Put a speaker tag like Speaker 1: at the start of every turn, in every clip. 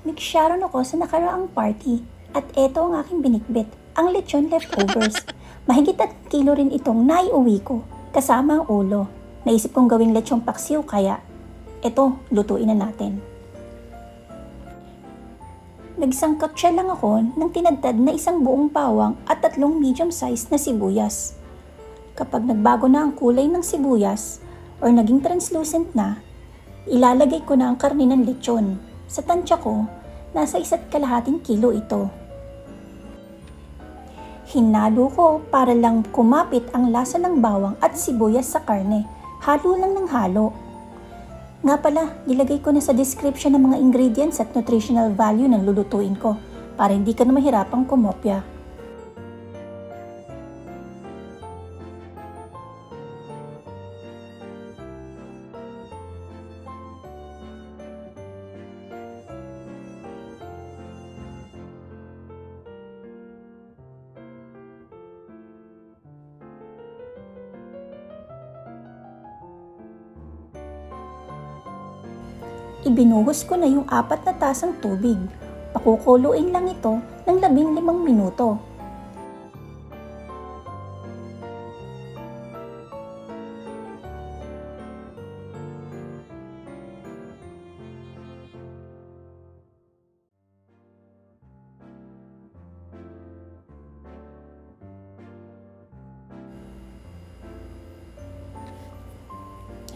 Speaker 1: Nag-sharon ako sa nakaraang party at eto ang aking binikbit, ang lechon leftovers. Mahigit at kilo rin itong naiuwi ko, kasama ang ulo. Naisip kong gawing lechong paksiw kaya eto, lutuin na natin. Nagsangkotsa lang ako ng tinadtad na isang buong bawang at 3 medium-sized na sibuyas. Kapag nagbago na ang kulay ng sibuyas or naging translucent na, ilalagay ko na ang karne ng lechon. Sa tansya ko, nasa 1.5 kilo ito. Hinalo ko para lang kumapit ang lasa ng bawang at sibuyas sa karne. Halo lang ng halo. Nga pala, nilagay ko na sa description ng mga ingredients at nutritional value ng lulutuin ko para hindi ka na mahirapang kumopya. Ibinuhos ko na yung 4 na tasang tubig. Pakukuluin lang ito ng 15 minuto.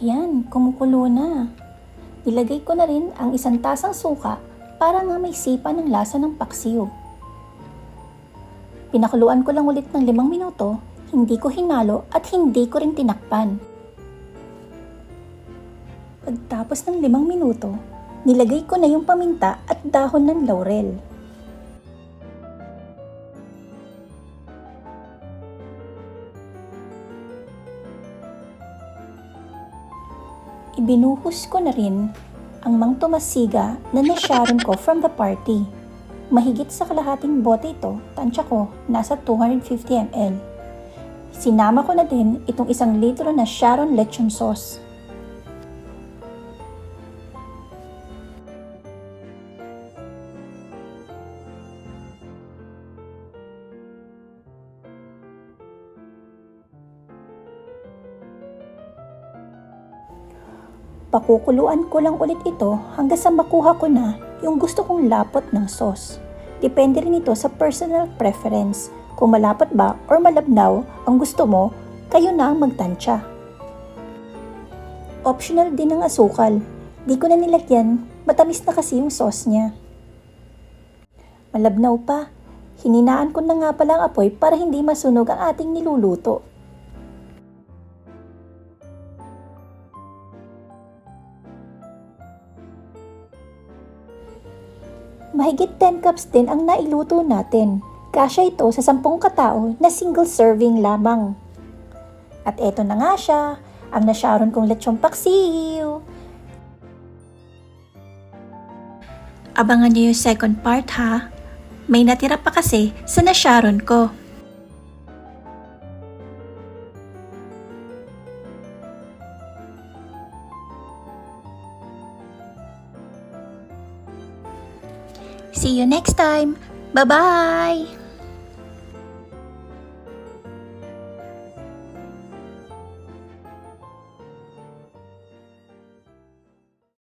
Speaker 1: Yan, kumukulo na. Ilagay ko na rin ang 1 tasang suka para nga may sipa ng lasa ng paksiw. Pinakuluan ko lang ulit ng 5 minuto, hindi ko hinalo at hindi ko rin tinakpan. Pagtapos ng 5 minuto, nilagay ko na yung paminta at dahon ng laurel. Ibinuhos ko na rin ang Mang Tomasiga na nasharon ko from the party. Mahigit sa kalahating bote ito, tansya ko, nasa 250 ml. Sinama ko na din itong 1 litro na Sharon lechon sauce. Pakukuluan ko lang ulit ito hanggang sa makuha ko na yung gusto kong lapot ng sauce. Depende rin ito sa personal preference. Kung malapot ba or malabnaw ang gusto mo, kayo na ang magtansya. Optional din ang asukal. Di ko na nilagyan, matamis na kasi yung sauce niya. Malabnaw pa. Hininaan ko na nga pala ang apoy para hindi masunog ang ating niluluto. Mahigit 10 cups din ang nailuto natin. Kasya ito sa 10 katao na single serving lamang. At eto na nga siya, ang nasharon kong lechong paksiw. Abangan niyo yung second part ha. May natira pa kasi sa nasharon ko. See you next time. Bye-bye!